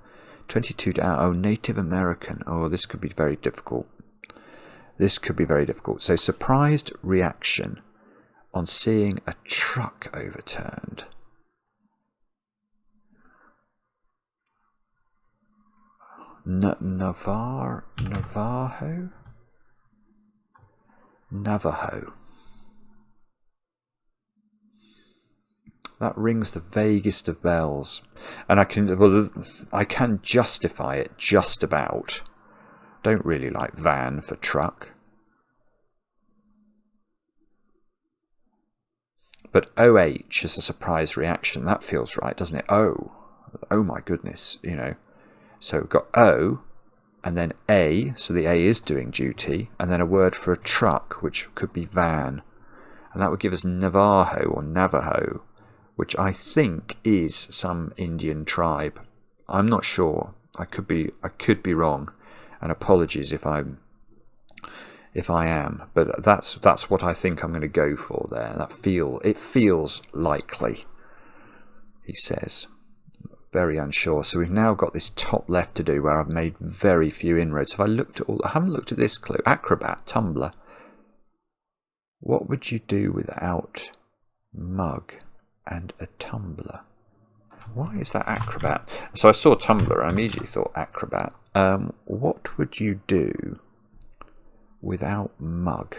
[SPEAKER 1] 22 down. Oh, Native American. Oh, this could be very difficult. This could be very difficult. So, surprised reaction on seeing a truck overturned. Navajo? Navajo. That rings the vaguest of bells, and I can justify it just about. Don't really like van for truck, but OH is a surprise reaction. That feels right, doesn't it? Oh my goodness, So we've got O, and then A, so the A is doing duty, and then a word for a truck, which could be van, and that would give us Navajo or Navajo, which I think is some Indian tribe. I'm not sure. I could be wrong, and apologies if I am, but that's what I think I'm going to go for there. It feels likely, he says. Very unsure. So we've now got this top left to do where I've made very few inroads. Have I looked at all? I haven't looked at this clue. Acrobat, tumbler. What would you do without mug and a tumbler? Why is that acrobat? So I saw tumbler and I immediately thought acrobat. What would you do without mug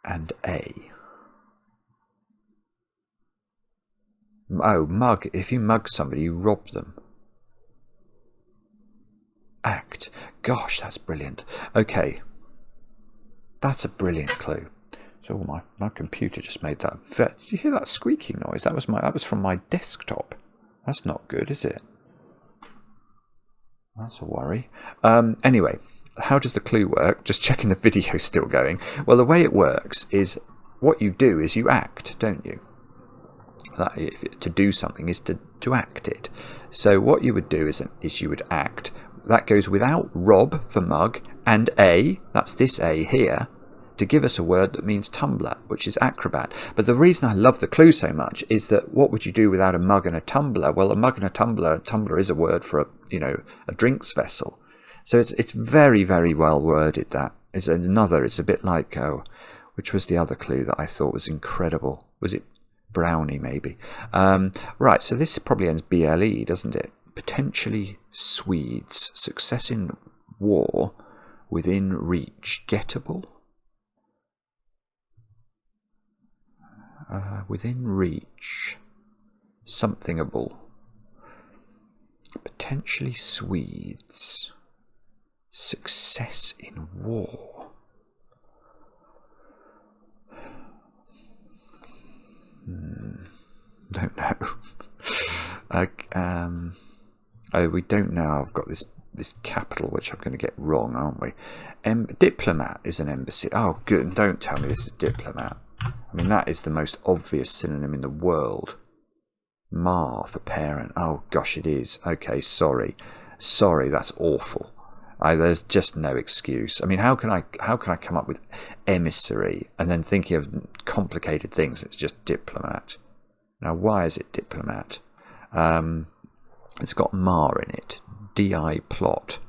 [SPEAKER 1] and a? Oh, mug. If you mug somebody, you rob them. Act. Gosh, that's brilliant. Okay. That's a brilliant clue. So my computer just made that. Did you hear that squeaking noise? That was from my desktop. That's not good, is it? That's a worry. Anyway, how does the clue work? Just checking the video's still going. Well, the way it works is what you do is you act, don't you? To do something is to act it. So what you would do is you would act. That goes without rob for mug and a, that's this a here, to give us a word that means tumbler, which is acrobat. But the reason I love the clue so much is that what would you do without a mug and a tumbler? Well, a mug and a tumbler is a word for a drinks vessel. So it's very, very well worded. That is another. It's a bit like which was the other clue that I thought was incredible? Was it brownie maybe? Right. So this probably ends BLE, doesn't it? Potentially Swedes. Success in war. Within reach. Gettable. Within reach. Somethingable. Potentially Swedes. Success in war. Don't know. We don't know. I've got this capital which I'm going to get wrong, aren't we? Diplomat is an embassy. Oh, good. Don't tell me this is diplomat. I mean, that is the most obvious synonym in the world. Ma for parent. Oh gosh, it is. Okay, sorry, that's awful. There's just no excuse. I mean, how can I come up with emissary and then thinking of complicated things? It's just diplomat. Now, why is it diplomat? It's got ma in it. DI plot.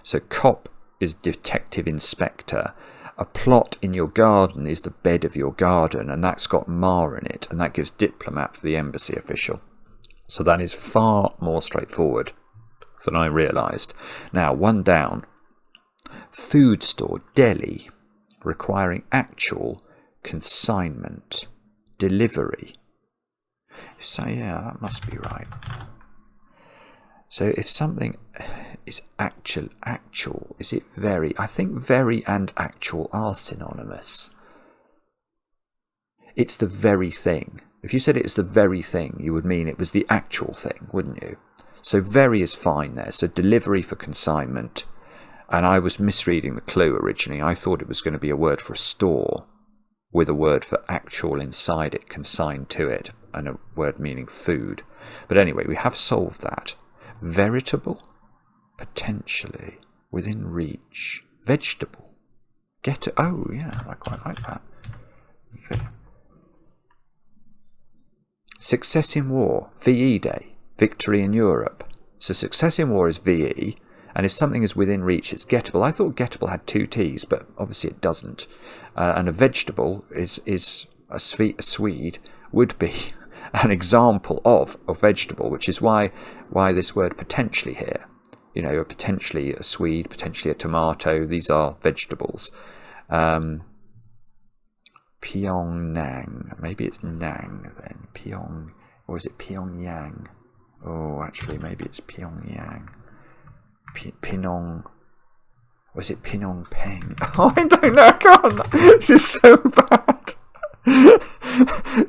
[SPEAKER 1] So cop is detective inspector. A plot in your garden is the bed of your garden, and that's got ma in it, and that gives diplomat for the embassy official. So that is far more straightforward than I realised. Now, one down. Food store, deli, requiring actual consignment, delivery. So yeah, that must be right. So if something is actual, is it very? I think very and actual are synonymous. It's the very thing. If you said it's the very thing, you would mean it was the actual thing, wouldn't you? So very is fine there. So delivery for consignment. And I was misreading the clue originally. I thought it was going to be a word for a store with a word for actual inside it, consigned to it, and a word meaning food. But anyway, we have solved that. Veritable, potentially, within reach. Vegetable. Oh, yeah, I quite like that. Success in war, VE Day, victory in Europe. So success in war is VE, and if something is within reach, it's gettable. I thought gettable had two T's, but obviously it doesn't. And a vegetable is a Swede would be an example of a vegetable, which is why this word potentially here. You know, potentially a Swede, potentially a tomato. These are vegetables. Pyongyang. Maybe it's Nang then. Pyong, or is it Pyongyang? Oh, actually, maybe it's Pyongyang. Pinong. Or is it Pinong Peng? Oh, I don't know. I can't. This is so bad.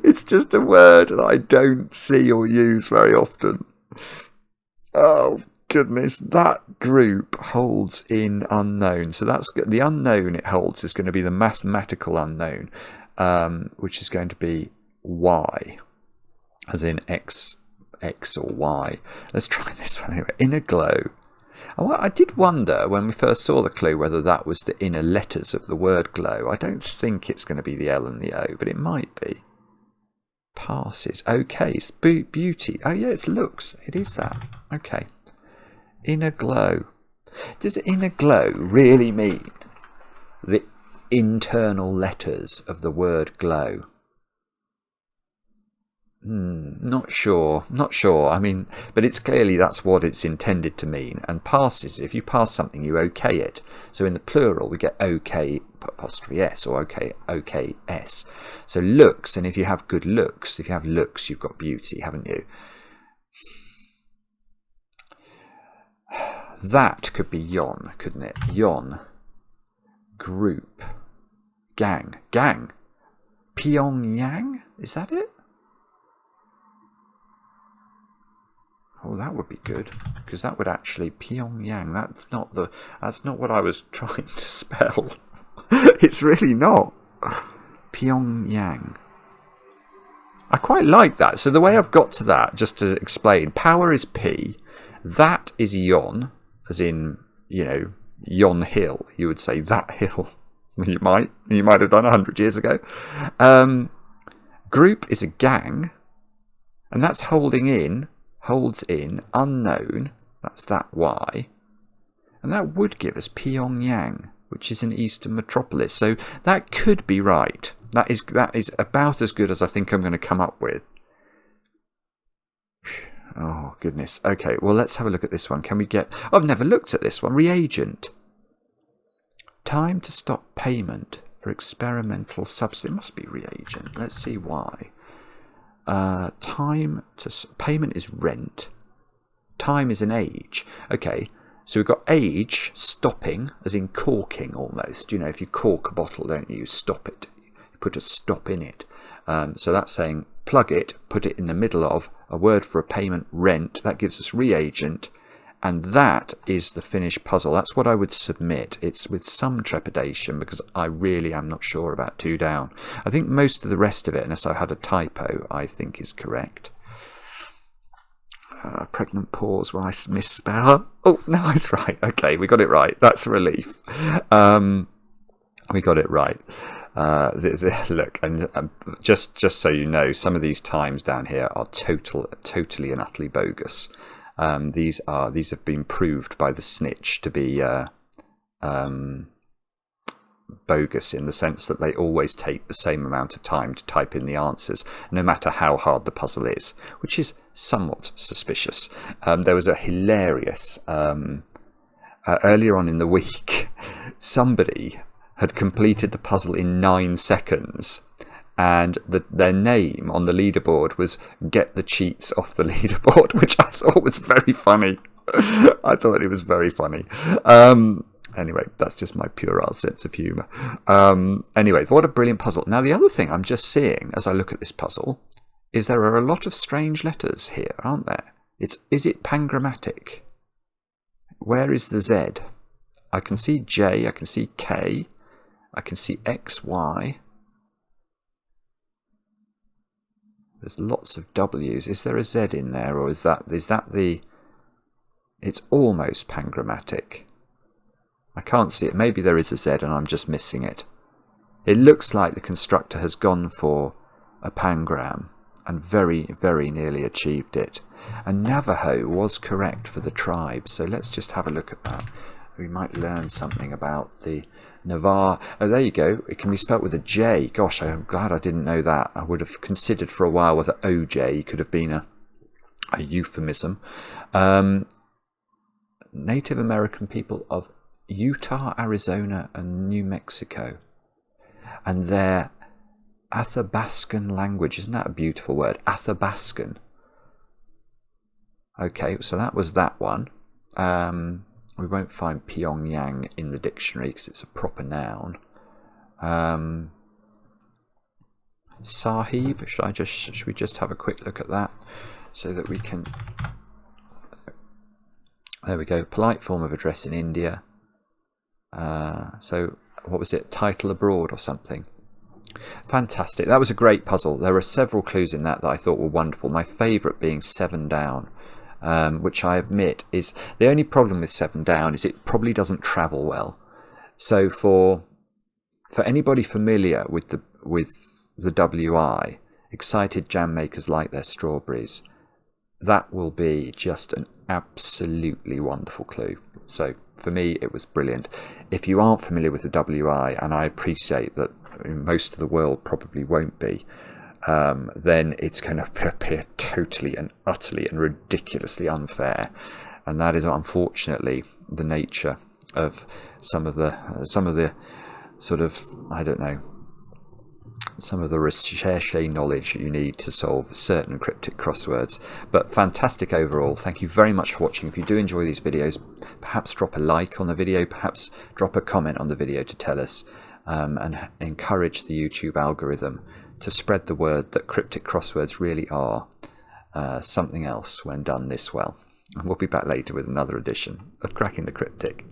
[SPEAKER 1] It's just a word that I don't see or use very often. Oh goodness, that group holds in unknown. So that's the unknown it holds is going to be the mathematical unknown, which is going to be y, as in x X or Y. Let's try this one anyway. Inner glow. I did wonder when we first saw the clue whether that was the inner letters of the word glow. I don't think it's going to be the L and the O, but it might be. Passes. Okay, it's beauty. Oh yeah, it's looks. It is that. Okay. Inner glow. Does inner glow really mean the internal letters of the word glow? Not sure. I mean, but it's clearly that's what it's intended to mean. And passes, if you pass something, you okay it. So in the plural, we get okay apostrophe s or okay s. So looks, and if you have good looks, if you have looks, you've got beauty, haven't you? That could be yon, couldn't it? Yon, group, gang. Pyongyang, is that it? Oh, that would be good, because that would actually Pyongyang. That's not what I was trying to spell. It's really not. Pyongyang. I quite like that. So the way I've got to that, just to explain, power is P, that is yon, as in, you know, yon hill. You would say that hill. You might have done 100 years ago. Group is a gang, and that's holds in, unknown, that's that Y, and that would give us Pyongyang, which is an eastern metropolis. So that could be right. That is about as good as I think I'm going to come up with. Oh goodness. Okay, well let's have a look at this one. Can we get... I've never looked at this one. Reagent. Time to stop payment for experimental substance. It must be reagent. Let's see why. Time to payment is rent. Time is an age. Okay, so we've got age, stopping, as in corking almost. You know, if you cork a bottle, don't you stop it? You put a stop in it. So that's saying plug it, put it in the middle of a word for a payment, rent. That gives us reagent. And that is the finished puzzle. That's what I would submit. It's with some trepidation because I really am not sure about 2 down. I think most of the rest of it, unless I had a typo, I think is correct. Pregnant pause when I misspell. Oh, no, it's right. Okay, we got it right. That's a relief. We got it right. Look, and just so you know, some of these times down here are totally and utterly bogus. These have been proved by the SNITCH to be bogus in the sense that they always take the same amount of time to type in the answers, no matter how hard the puzzle is, which is somewhat suspicious. There was a hilarious earlier on in the week, somebody had completed the puzzle in 9 seconds. And their name on the leaderboard was "Get the Cheats Off the Leaderboard," which I thought was very funny. I thought it was very funny. Anyway, that's just my puerile sense of humour. Anyway, what a brilliant puzzle. Now, the other thing I'm just seeing as I look at this puzzle is there are a lot of strange letters here, aren't there? Is it pangrammatic? Where is the Z? I can see J, I can see K, I can see X, Y. There's lots of W's. Is there a Z in there, or is that the... It's almost pangrammatic. I can't see it. Maybe there is a Z and I'm just missing it. It looks like the constructor has gone for a pangram and very, very nearly achieved it. And Navajo was correct for the tribe, so let's just have a look at that. We might learn something about the Navarre. Oh, there you go. It can be spelt with a J. Gosh, I'm glad I didn't know that. I would have considered for a while whether OJ could have been a euphemism. Native American people of Utah, Arizona, and New Mexico. And their Athabascan language. Isn't that a beautiful word? Athabascan. Okay, so that was that one. We won't find Pyongyang in the dictionary because it's a proper noun. Sahib, should we just have a quick look at that so that we can... There we go, polite form of address in India. So what was it, title abroad or something? Fantastic. That was a great puzzle. There are several clues in that I thought were wonderful. My favourite being 7 down, which I admit is the only problem with 7 down is it probably doesn't travel well. So for anybody familiar with the WI, excited jam makers like their strawberries, that will be just an absolutely wonderful clue. So for me, it was brilliant. If you aren't familiar with the WI, and I appreciate that most of the world probably won't be, then it's going to appear totally and utterly and ridiculously unfair, and that is unfortunately the nature of some of the sort of, I don't know, some of the recherche knowledge you need to solve certain cryptic crosswords. But fantastic overall. Thank you very much for watching. If you do enjoy these videos, perhaps drop a like on the video, perhaps drop a comment on the video to tell us, and encourage the YouTube algorithm to spread the word that cryptic crosswords really are something else when done this well. And we'll be back later with another edition of Cracking the Cryptic.